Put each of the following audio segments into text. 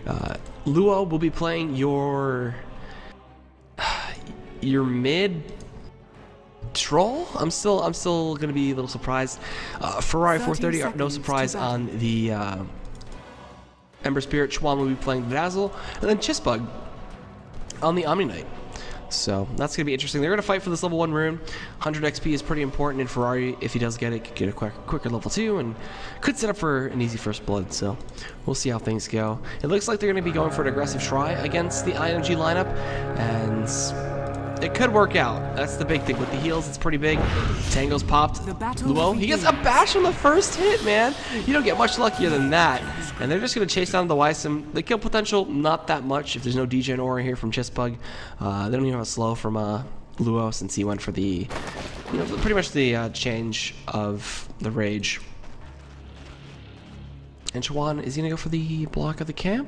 Luo will be playing your mid troll. I'm still gonna be a little surprised. Ferrari 430, no surprise on the Ember Spirit. Chwan will be playing the Dazzle, and then Chissbug on the Omni Knight. So that's gonna be interesting. They're gonna fight for this level 1 rune. 100 XP is pretty important in Ferrari. If he does get it, could get a quicker level 2 and could set up for an easy first blood. So we'll see how things go. It looks like they're gonna be going for an aggressive try against the IMG lineup, and it could work out. That's the big thing with the heals. It's pretty big. Tango's popped. Luo, he gets a bash on the first hit, man. You don't get much luckier than that. And they're just going to chase down the Wisem. The kill potential, not that much if there's no DJ and Aura here from Chissbug. They don't even have a slow from Luo since he went for the, pretty much the change of the Rage. And Chwan, is he going to go for the block of the camp?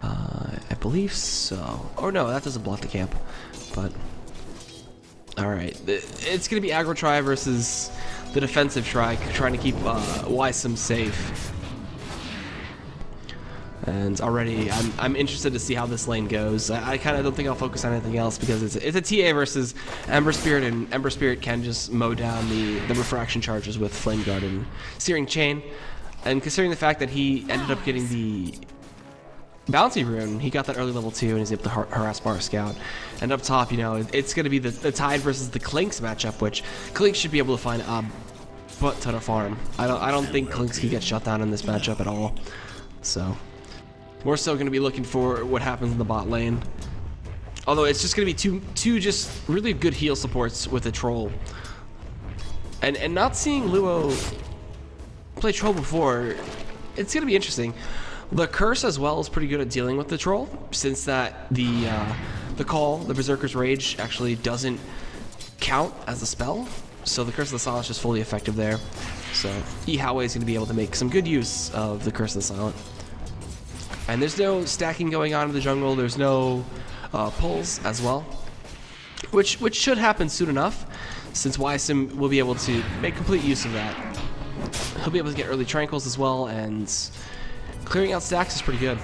I believe so. Oh no, that doesn't block the camp. But alright, it's going to be aggro try versus the defensive try, trying to keep Wisem safe. And already, I'm interested to see how this lane goes. I kind of don't think I'll focus on anything else because it's a TA versus Ember Spirit, and Ember Spirit can just mow down the refraction charges with Flame Guard and Searing Chain. And considering the fact that he ended up getting the Bouncy Rune, he got that early level 2 and he's able to harass Bar Scout. And up top, it's going to be the Tide versus the Clinks matchup, which Clinks should be able to find a butt ton of farm. I don't think Clinks can get shut down in this matchup at all. So we're still going to be looking for what happens in the bot lane. Although it's just going to be two just really good heal supports with a Troll. And not seeing Luo play Troll before, it's going to be interesting. The Curse as well is pretty good at dealing with the Troll, since that the call, the Berserker's Rage, actually doesn't count as a spell. So the Curse of the Silent is just fully effective there. So Ihawe is going to be able to make some good use of the Curse of the Silent. And there's no stacking going on in the jungle. There's no pulls as well, which should happen soon enough, since Wisem will be able to make complete use of that. He'll be able to get early Tranquils as well, and clearing out stacks is pretty good.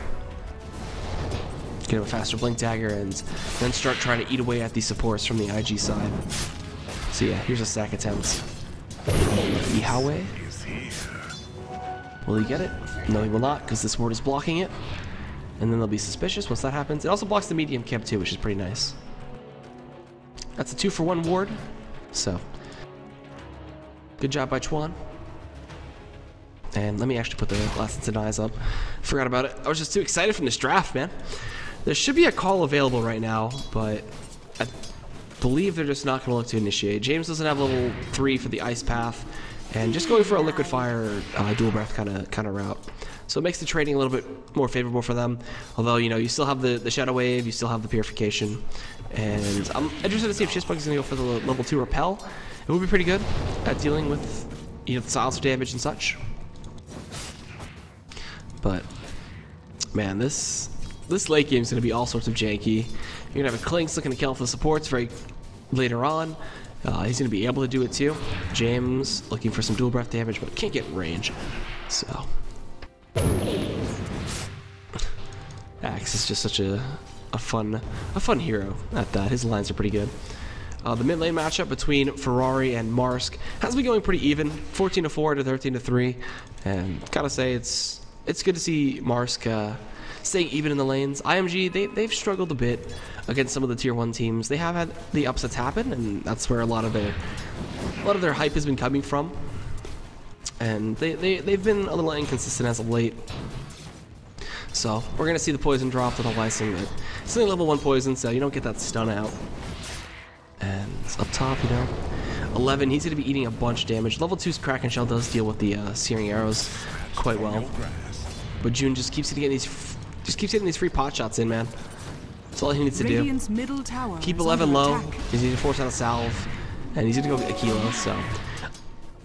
Get him a faster Blink Dagger and then start trying to eat away at these supports from the IG side. So yeah, here's a stack attempt. Ihawe. Will he get it? No, he will not, because this ward is blocking it. And then they'll be suspicious once that happens. It also blocks the medium camp too, which is pretty nice. That's a 2-for-1 ward. So, good job by Chwan. And let me actually put the Glass and Eyes up. Forgot about it. I was just too excited from this draft, man. There should be a call available right now, but I believe they're just not going to look to initiate. James doesn't have level 3 for the Ice Path, and just going for a Liquid Fire Dual Breath kind of route. So it makes the trading a little bit more favorable for them. Although, you still have the Shadow Wave, you still have the Purification. And I'm interested to see if Chissbug is going to go for the level 2 Repel. It would be pretty good at dealing with, the silencer damage and such. But, man, this late game is going to be all sorts of janky. You're going to have a Clinks looking to kill off the supports later on. He's going to be able to do it too. James looking for some dual breath damage, but can't get range. So Axe is just such a fun hero at that. His lines are pretty good. The mid lane matchup between Ferrari and Marsk has been going pretty even, 14-4 to 13-3, and gotta say it's good to see Marsk staying even in the lanes. IMG, they've struggled a bit against some of the tier 1 teams. They have had the upsets happen, and that's where a lot of their hype has been coming from. And they've been a little inconsistent as of late. So we're gonna see the poison drop with a Lysing. It's only level 1 poison, so you don't get that stun out. And up top, 11, he's gonna be eating a bunch of damage. Level 2's Kraken Shell does deal with the searing arrows quite well. But June just keeps hitting these free pot shots in, man. That's all he needs to do. Keep 11 low. He's going to force out a salve, and he's going to go get a kilo. So,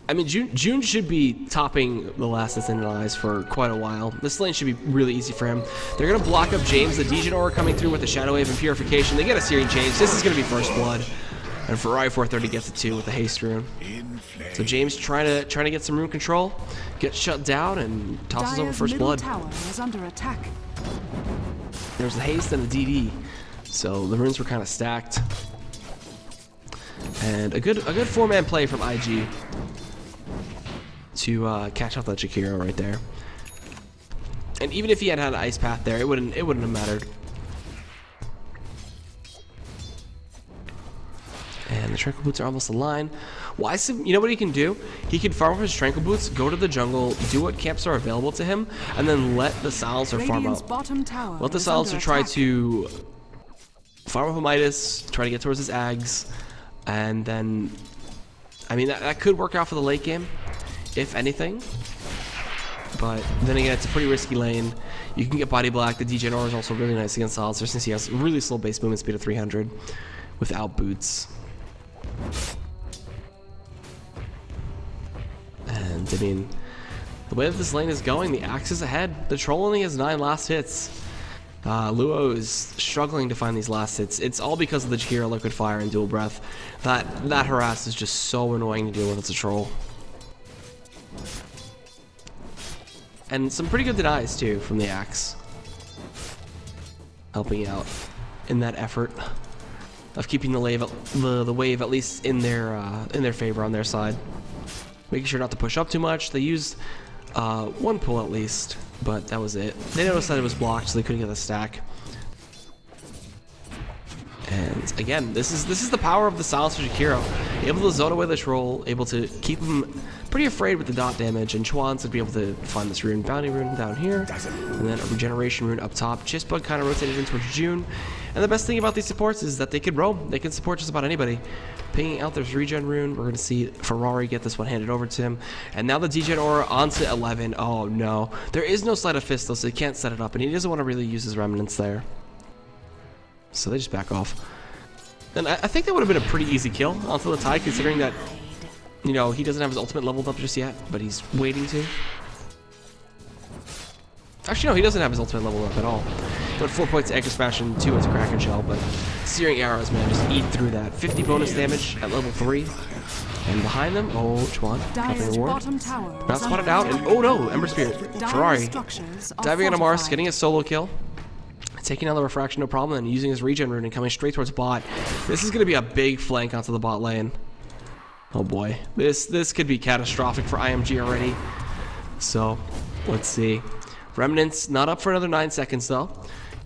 I mean, June should be topping the Last Ascended Eyes for quite a while. This lane should be really easy for him. They're going to block up James, the Degen Aura coming through with the Shadow Wave and Purification. They get a Searing Change. This is going to be first blood. And Ferrari 430 gets it too with the haste rune. So James trying to get some rune control, gets shut down and tosses over first blood. Tower is under attack. There's the haste and the DD, so the runes were kind of stacked. And a good 4-man play from IG to catch off that Jakiro right there. And even if he had an ice path there, it wouldn't have mattered. And the Tranquil Boots are almost aligned. Wysim, you know what he can do? He can farm up his Tranquil Boots, go to the jungle, do what camps are available to him, and then let the Silencer farm out. Let the Silencer try to farm up a Midas, try to get towards his Ags, and then, I mean, that could work out for the late game, if anything. But then again, it's a pretty risky lane. You can get Body Black. The Degener is also really nice against Silencer since he has really slow base movement speed of 300 without boots. And I mean, the way that this lane is going, the Axe is ahead. The Troll only has 9 last hits. Luo is struggling to find these last hits. It's all because of the Jakiro Liquid Fire and Dual Breath. That harass is just so annoying to deal with as a Troll. And some pretty good denies too from the Axe, helping out in that effort of keeping the wave at least in their favor on their side. Making sure not to push up too much. They used one pull at least, but that was it. They noticed that it was blocked, so they couldn't get the stack. And again, this is the power of the Silencer Jakiro. Able to zone away the Troll, able to keep him pretty afraid with the dot damage, and Chuan's to be able to find this rune, Bounty rune down here, and then a regeneration rune up top. Chistbug kind of rotated in towards June. And the best thing about these supports is that they can roam. They can support just about anybody. Pinging out this regen rune, we're going to see Ferrari get this one handed over to him. And now the Degen Aura onto 11. Oh no. There is no Sleight of Fist though, so he can't set it up, and he doesn't want to really use his remnants there. So they just back off. And I think that would have been a pretty easy kill onto the Tide, considering that, you know, he doesn't have his ultimate leveled up just yet, but he's waiting to. Actually, no, he doesn't have his ultimate leveled up at all. But 4 points to Anchor Smash and 2 into Kraken Shell, but Searing Arrows, man, just eat through that. 50 bonus damage at level 3. And behind them, oh, Chuan, dropping a ward. Not spotted out, and oh no, Ember Spirit. Ferrari diving into Mars, getting a solo kill. Taking down the refraction, no problem, and using his regen rune and coming straight towards bot. This is going to be a big flank onto the bot lane. Oh boy, this could be catastrophic for IMG already. So, let's see. Remnant's not up for another 9 seconds though.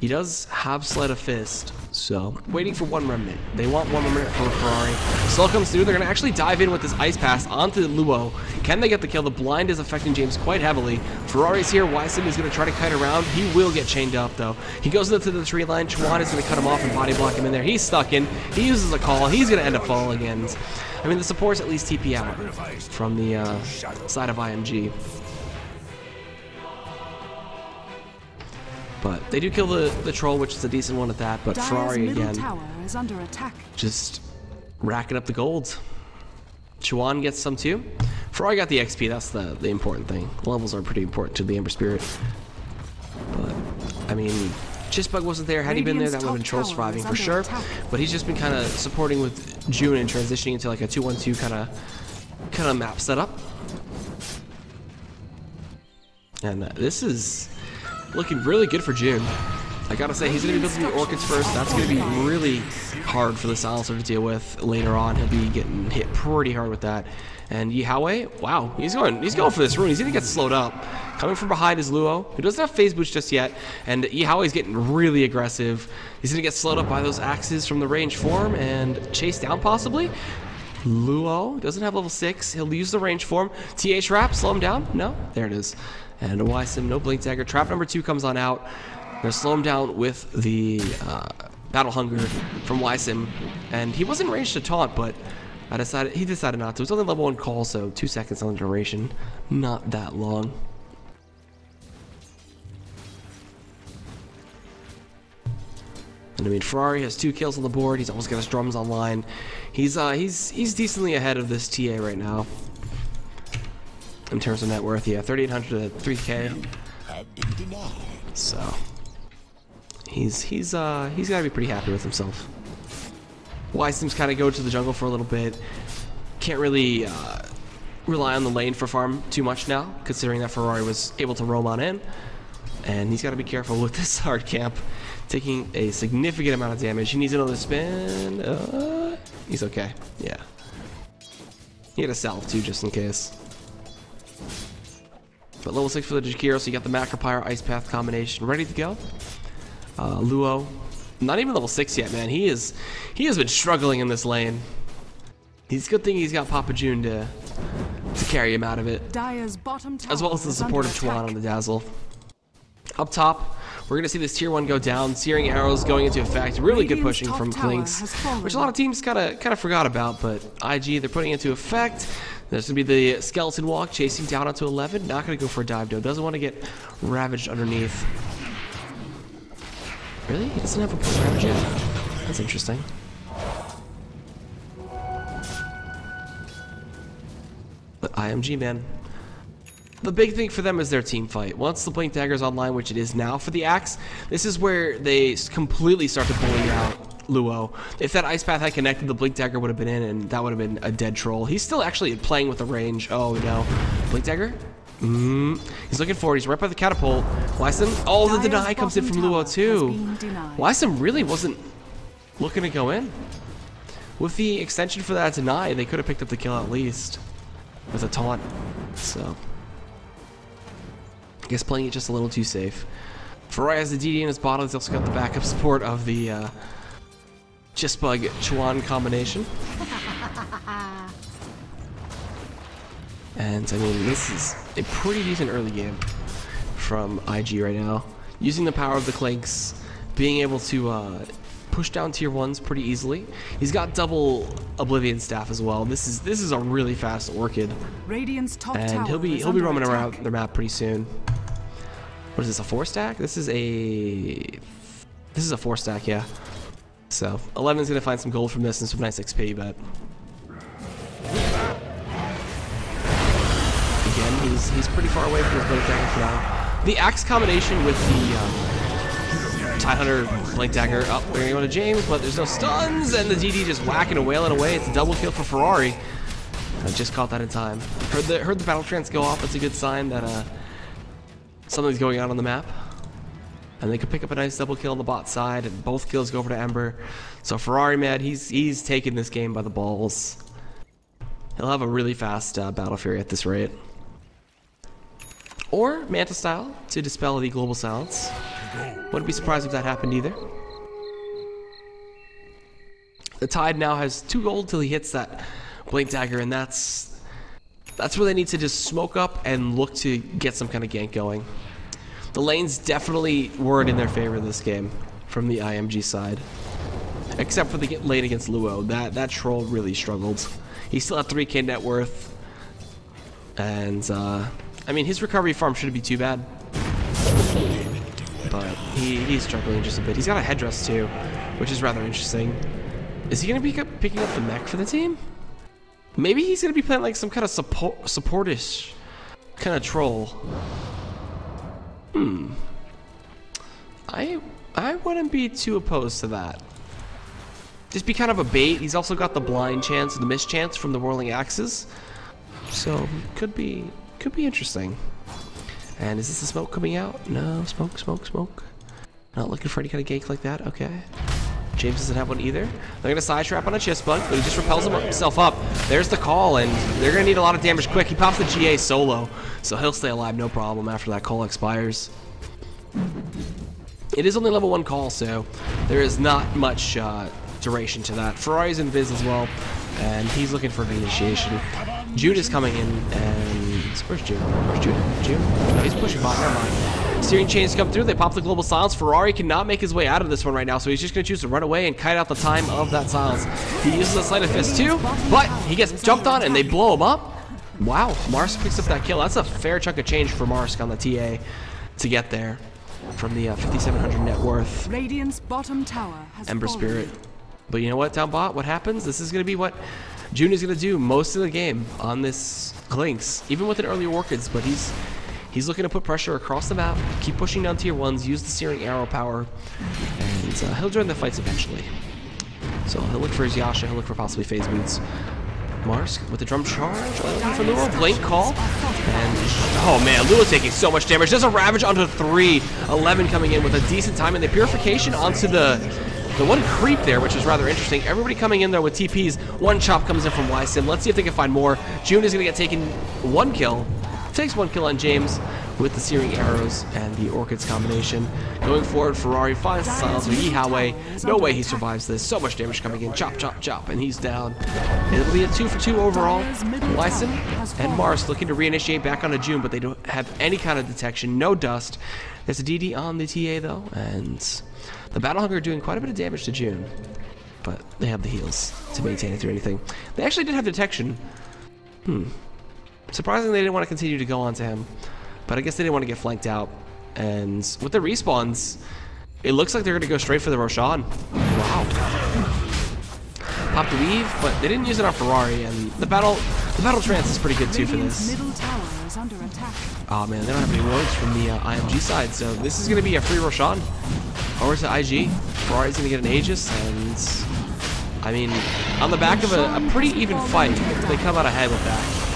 He does have Sleight of Fist, so waiting for 1 Remnant. They want 1 Remnant for Ferrari. Slow comes through. They're going to actually dive in with this Ice Pass onto Luo. Can they get the kill? The blind is affecting James quite heavily. Ferrari's here. Wysim is going to try to kite around. He will get chained up though. He goes into the tree line. Chuan is going to cut him off and body block him in there. He's stuck in. He uses a call. He's going to end up falling in. I mean, the supports at least TP out from the side of IMG. But they do kill the Troll, which is a decent one at that. But Ferrari again, just racking up the gold. Chuan gets some too. Ferrari got the XP. That's the important thing. The levels are pretty important to the Ember Spirit. But I mean, Chistbug wasn't there. Had he been there, that would have been Troll surviving for sure. But he's just been kind of supporting with June and transitioning into like a 2-1-2 kind of map setup. And this is looking really good for June. I gotta say, he's gonna be building the Orchids first. That's gonna be really hard for the Silencer to deal with later on. He'll be getting hit pretty hard with that. And Yihawei, wow, he's going for this rune. He's gonna get slowed up. Coming from behind is Luo, who doesn't have phase boots just yet. And Yihawei's getting really aggressive. He's gonna get slowed up by those axes from the range form and chased down possibly. Luo doesn't have level 6. He'll use the range form. TA Trap, slow him down. No, there it is. And a Wysim, no Blink Dagger. Trap number 2 comes on out. They're gonna slow him down with the Battle Hunger from Wysim. And he wasn't ranged to taunt, but he decided not to. It's only level 1 call, so 2 seconds on the duration. Not that long. And I mean, Ferrari has 2 kills on the board. He's almost got his drums online. He's decently ahead of this TA right now. In terms of net worth, yeah, 3,800 to 3K. So he's got to be pretty happy with himself. Wysim's kind of go to the jungle for a little bit. Can't really rely on the lane for farm too much now, considering that Ferrari was able to roam on in. And he's got to be careful with this hard camp, taking a significant amount of damage. He needs another spin. He's okay. Yeah. He had a salve too, just in case. But level 6 for the Jakiro, so you got the Macropyre Ice Path combination ready to go. Luo, not even level 6 yet, man. He has been struggling in this lane. It's a good thing he's got Papa June to carry him out of it, as well as the support of Chuan on the Dazzle. Up top, we're going to see this tier 1 go down. Searing Arrows going into effect. Really good pushing from Klinks, which a lot of teams kind of forgot about, but IG, they're putting into effect. There's going to be the Skeleton Walk chasing down onto 11. Not going to go for a dive, though. Doesn't want to get ravaged underneath. Really? He doesn't have a push ravage yet? That's interesting. But IMG, man. The big thing for them is their team fight. Once the Blink Dagger's online, which it is now for the Axe, this is where they completely start to bully out Luo. If that Ice Path had connected, the Blink Dagger would have been in, and that would have been a dead troll. He's still actually playing with the range. Oh, no. Blink Dagger? He's looking forward. He's right by the catapult. Wysim? Oh, the deny comes in from Luo, too. Wysim really wasn't looking to go in. With the extension for that deny, they could have picked up the kill at least. With a taunt. So... I guess playing it just a little too safe. Ferrari has the DD in his bottle. He's also got the backup support of the Chissbug Chuan combination. And I mean, this is a pretty decent early game from IG right now. Using the power of the Klinks, being able to push down tier 1s pretty easily. He's got double Oblivion Staff as well. This is a really fast Orchid. And he'll be roaming around their map pretty soon. What is this, a 4-stack? This is a 4-stack, yeah. So 11's gonna find some gold from this and some nice XP, but again, he's pretty far away from his Blink Dagger for now. The Axe combination with the Tidehunter Blink Dagger. Oh, we're gonna go to James, but there's no stuns, and the DD just whacking and wailing away. It's a double kill for Ferrari. I just caught that in time. Heard the battle trance go off. That's a good sign that something's going on the map. And they could pick up a nice double kill on the bot side, and both kills go over to Ember. So Ferrari, man, he's taking this game by the balls. He'll have a really fast Battle Fury at this rate. Or Manta style to dispel the global silence. Wouldn't be surprised if that happened either. The Tide now has 2 gold till he hits that Blink Dagger, and that's where they need to just smoke up and look to get some kind of gank going. The lanes definitely weren't in their favor this game from the IMG side. Except for the lane against Luo. That troll really struggled. He still had 3k net worth. And, I mean, his recovery farm shouldn't be too bad. But he's struggling just a bit. He's got a headdress too, which is rather interesting. Is he going to be picking up the mech for the team? Maybe he's going to be playing like some kind of supportish kind of troll. I wouldn't be too opposed to that. Just be kind of a bait. He's also got the blind chance and the miss chance from the whirling axes. So could be interesting. And is this the smoke coming out? No, smoke. Not looking for any kind of gank like that. Okay. James doesn't have one either. They're going to side trap on a Chissbug, but he just repels himself up. There's the call, and they're going to need a lot of damage quick. He pops the GA solo, so he'll stay alive no problem after that call expires. It is only level 1 call, so there is not much duration to that. Ferrari's in Viz as well, and he's looking for the initiation. June is coming in, and where's June? Where's June? June? No, he's pushing bot. Never mind. Steering chains come through. They pop the global silence. Ferrari cannot make his way out of this one right now, so he's just going to choose to run away and kite out the time of that silence. He uses a sleight of fist too, but he gets jumped on and they blow him up. Wow, Marsk picks up that kill. That's a fair chunk of change for Marsk on the TA to get there from the 5,700 net worth. Radiant's bottom tower has Ember fallen. Spirit. But you know what, down bot? What happens? This is going to be what June is going to do most of the game on this Klinks, even with an early Orchids, but he's looking to put pressure across the map, keep pushing down tier 1s, use the Searing Arrow power, and he'll join the fights eventually. So he'll look for his Yasha, he'll look for possibly phase boots. Mars with the drum charge, looking for Luo, blink call, and oh man, Luo taking so much damage. There's a Ravage onto 3, 11 coming in with a decent time, and the Purification onto the one creep there, which is rather interesting. Everybody coming in there with TPs. One chop comes in from YSim. Let's see if they can find more. June is going to get taken 1 kill. Takes 1 kill on James with the Searing Arrows and the Orchids combination. Going forward, Ferrari finds the silence with Yihawe. No way he survives this. So much damage coming in. Chop, chop, chop, and he's down. It'll be a 2 for 2 overall. Lyson and Mars looking to reinitiate back onto June, but they don't have any kind of detection. No dust. There's a DD on the TA though, and the Battle Hunger doing quite a bit of damage to June, but they have the heals to maintain it through anything. They actually did have detection. Surprisingly, they didn't want to continue to go on to him, but I guess they didn't want to get flanked out. And with the respawns, it looks like they're going to go straight for the Roshan. Wow. Pop the weave, but they didn't use it on Ferrari, and the battle trance is pretty good too for this. Oh man, they don't have any wards from the IMG side, so this is going to be a free Roshan over to IG. Ferrari's going to get an Aegis, and I mean, on the back of a pretty even fight, they come out ahead with that.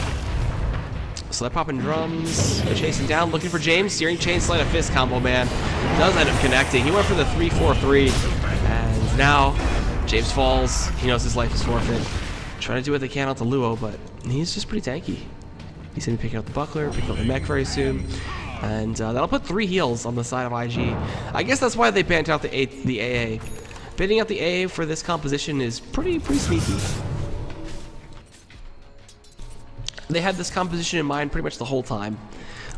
So they're popping drums, they're chasing down, looking for James. Searing Chain, Sleight of Fist combo, man. Does end up connecting. He went for the 3-4-3, and now James falls. He knows his life is forfeit. Trying to do what they can onto Luo, but he's just pretty tanky. He's going to be picking up the Buckler, picking up the mech very soon. And that'll put 3 heals on the side of IG. I guess that's why they banned out the AA. Banning out the AA for this composition is pretty sneaky. They had this composition in mind pretty much the whole time.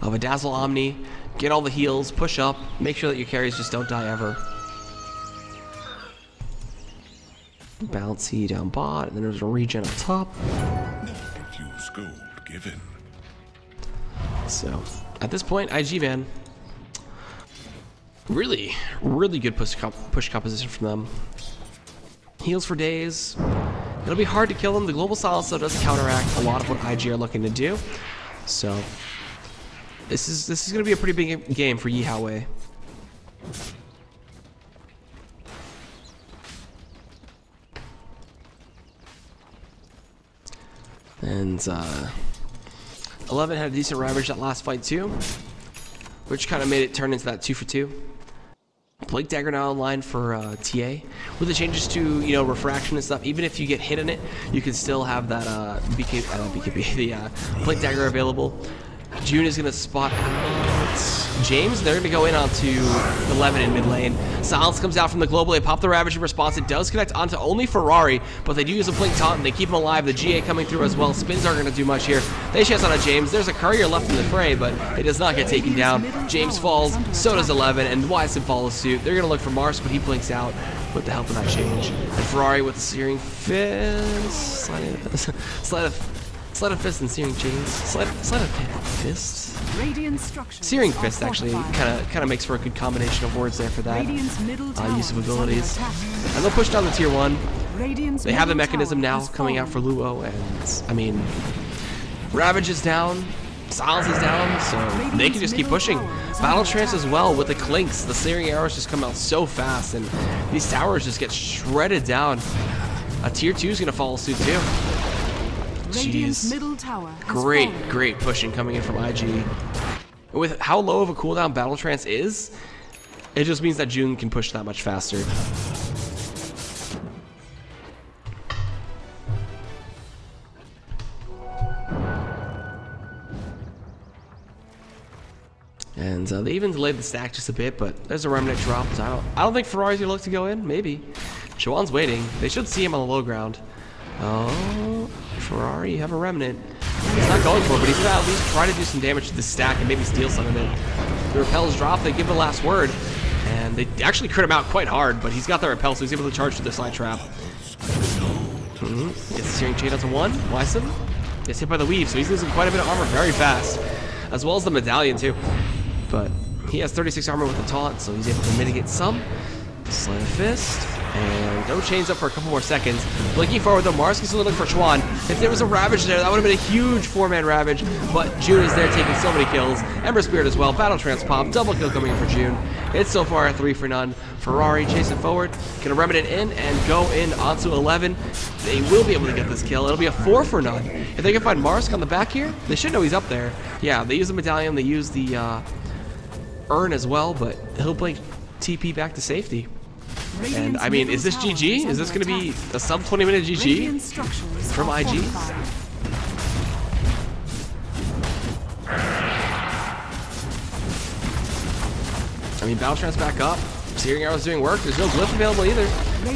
Of a Dazzle Omni, get all the heals, push up, make sure that your carries just don't die ever. Bouncy down bot, and then there's a regen up top. Use gold given. So, at this point, IG man, really good push composition from them. Heals for days. It'll be hard to kill them. The Global Silence though does counteract a lot of what IG are looking to do. So, this is going to be a pretty big game for Yihawe. And 11 had a decent Ravage that last fight too, which kind of made it turn into that 2 for 2. Blink Dagger now online for TA. With the changes to, you know, refraction and stuff, even if you get hit in it, you can still have that the Blink Dagger available. June is going to spot out James. They're going to go in onto 11 in mid lane. Silence comes out from the global. They pop the Ravage in response. It does connect onto only Ferrari, but they do use a Blink Taunt and they keep him alive. The GA coming through as well. Spins aren't going to do much here. They chase on a James. There's a courier left in the fray, but it does not get taken down. James falls, so does 11, and YSim follows suit. They're going to look for Mars, but he blinks out with the help of that change. And Ferrari with the Searing Fist. Sleight of Fist and Searing Chains. Sleight of Fist? Searing Fist actually kind of makes for a good combination of words there for that use of abilities. And they'll push down the tier 1. They have the mechanism now coming out for Luo, and I mean, Ravage is down, Silence is down, so they can just keep pushing. Battle Trance as well with the Clinks. The Searing Arrows just come out so fast, and these towers just get shredded down. A tier 2 is going to follow suit too. Jeez. Great pushing coming in from IG. With how low of a cooldown Battle Trance is, it just means that June can push that much faster. And they even delayed the stack just a bit, but there's a Remnant drop. So I don't think Ferrari's gonna look to go in. Maybe. Shawan's waiting. They should see him on the low ground. Oh, Ferrari, you have a Remnant. He's not going for it, but he's gonna at least try to do some damage to the stack and maybe steal some of it. The repels drop, they give the last word, and they actually crit him out quite hard, but he's got the repel, so he's able to charge to the side trap. Gets the Searing Chain onto 1. YSim gets hit by the weave, so he's losing quite a bit of armor very fast, as well as the medallion too. But he has 36 armor with the taunt, so he's able to mitigate some. Sleight of Fist, and no chains up for a couple more seconds. Blinking forward though, Mars can still look for Chuan. If there was a Ravage there, that would have been a huge 4-man Ravage, but June is there taking so many kills. Ember Spirit as well, Battle Trance pop, double kill coming in for June. It's so far a 3 for none. Ferrari chasing forward, gonna remnant in and go in onto 11. They will be able to get this kill. It'll be a 4 for none. If they can find Marsk on the back here, they should know he's up there. Yeah, they use the medallion, they use the urn as well, but he'll blink TP back to safety. And I mean, is this GG? Is this gonna be a sub 20-minute GG from IG? I mean, Battle Trance back up. Searing Arrow's doing work. There's no glyph available either.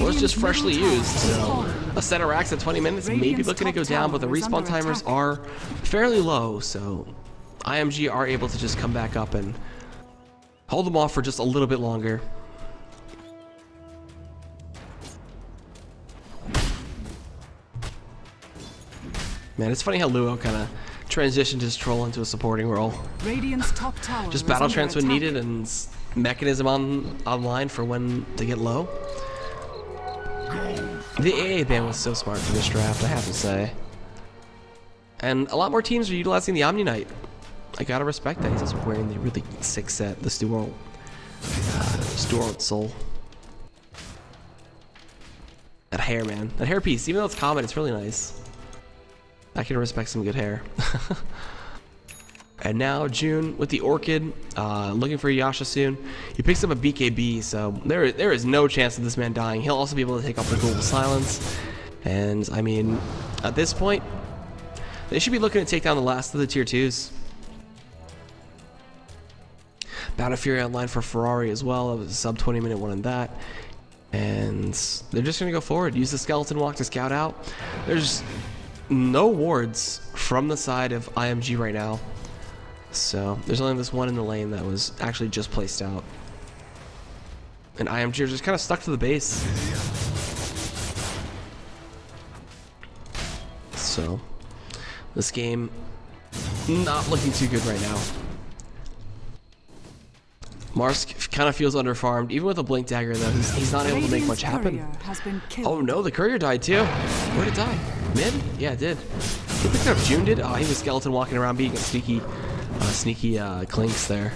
Well, it's just freshly used. So a set of racks at 20 minutes may be looking to go down, but the respawn timers are fairly low. So IMG are able to just come back up and hold them off for just a little bit longer. Man, it's funny how Luo kind of transitioned his troll into a supporting role. Top tower just battle trance when needed and mechanism online for when to get low. The AA ban was so smart for this draft, I have to say. And a lot more teams are utilizing the Omni Knight. I gotta respect that. He's also wearing the really sick set, the Stuart Soul. That hair, man. That hair piece, even though it's common, it's really nice. I can respect some good hair. And now June with the Orchid, looking for Yasha soon. He picks up a BKB, so there is no chance of this man dying. He'll also be able to take off the Global Silence. And I mean, at this point, they should be looking to take down the last of the tier 2s. Battle Fury online for Ferrari as well. It was a sub 20-minute one on that. And they're just going to go forward, use the Skeleton Walk to scout out. There's no wards from the side of IMG right now. So there's only this one in the lane that was actually just placed out. And IMG are just kind of stuck to the base. So this game not looking too good right now. Marsk kind of feels underfarmed. Even with a Blink Dagger though, he's not able to make much happen. Oh no, the courier died too. Where did it die? Mid? Yeah, it did. He picked up June did? Oh, he was skeleton walking around being a sneaky clinks there.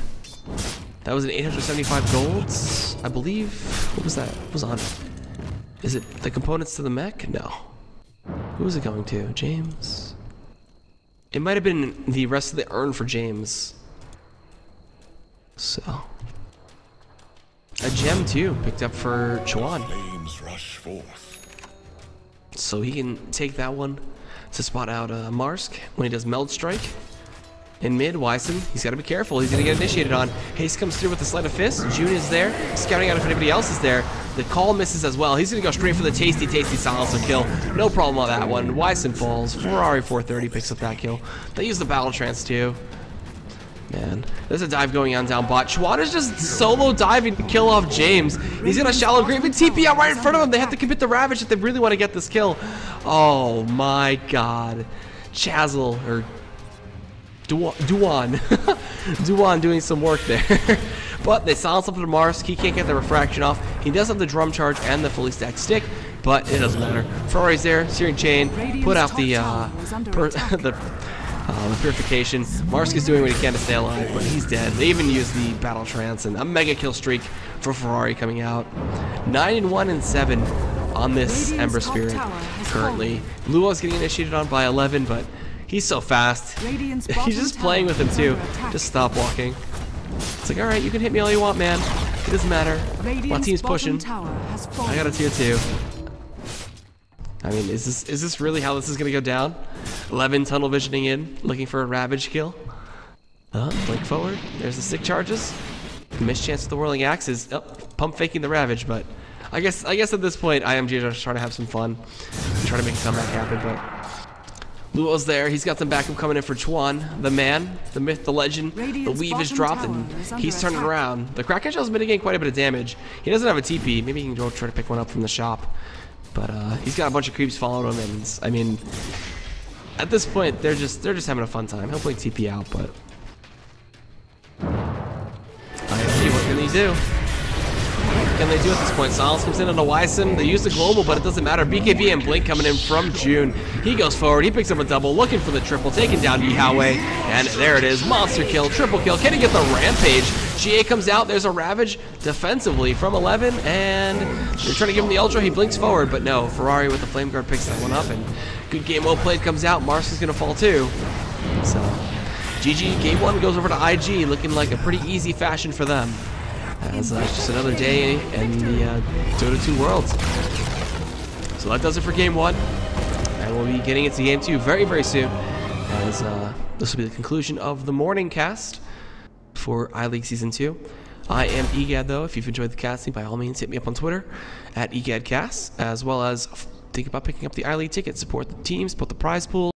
That was an 875 golds, I believe. What was that? What was on it? Is it the components to the mech? No. Who was it going to? James? It might have been the rest of the urn for James. So. A gem too, picked up for Chuan. Flames rush forth. So he can take that one to spot out Marsk when he does Meld Strike. In mid, Wyson, he's got to be careful. He's going to get initiated on. Haste comes through with the Sleight of Fist. June is there, scouting out if anybody else is there. The call misses as well. He's going to go straight for the tasty silencer kill. No problem on that one. Wyson falls. Ferrari 430 picks up that kill. They use the Battle Trance too. Man, there's a dive going on down bot. Chuan is just solo diving to kill off James. He's got a shallow grave and TP out right in front of him. They have to commit the Ravage if they really want to get this kill. Oh my god. Chazzle, or Duan. Duan doing some work there. But they silence up to Marsk. He can't get the refraction off. He does have the drum charge and the fully stacked stick, but it doesn't matter. Ferrari's there, Searing Chain, put out the purification. Marsk is doing what he can to stay alive, but he's dead. They even use the Battle Trance and a mega kill streak for Ferrari coming out. 9-1 and 7 on this Ember Spirit currently. Lua's getting initiated on by 11, but he's so fast. He's just playing with him too. Just stop walking. It's like, alright, you can hit me all you want, man. It doesn't matter. My team's pushing. I got a tier 2. I mean, is this really how this is gonna go down? 11 tunnel visioning in, looking for a Ravage kill. Blink forward. There's the stick charges. Missed chance with the whirling axes. Oh, pump faking the Ravage, but I guess at this point IMG is just trying to have some fun, trying to make a comeback happen. But Luo's there. He's got some backup coming in for Chuan, the man, the myth, the legend. The weave is dropped and he's turning around. The Kraken Shell's mitigating quite a bit of damage. He doesn't have a TP. Maybe he can go try to pick one up from the shop. But he's got a bunch of creeps following him, and I mean, at this point they're just having a fun time. He'll play TP out, but IMG, what can he do? can they do at this point? Silence comes in on a Wysim. They use the global, but it doesn't matter. BKB and Blink coming in from June. He goes forward. He picks up a double, looking for the triple, taking down Yihawei. And there it is. Monster kill, triple kill. Can he get the Rampage? GA comes out. There's a Ravage defensively from 11, and they're trying to give him the Ultra. He blinks forward, but no. Ferrari with the Flame Guard picks that one up, and good game, well played comes out. Mars is going to fall too. So, GG, game 1 goes over to IG, looking like a pretty easy fashion for them. As it's just another day in the Dota 2 Worlds. So that does it for game 1. And we'll be getting into game 2 very, very soon. As this will be the conclusion of the morning cast for iLeague Season 2. I am Egad, though. If you've enjoyed the casting, by all means, hit me up on Twitter @EgadCast, as well as think about picking up the iLeague ticket. Support the team, support the prize pool.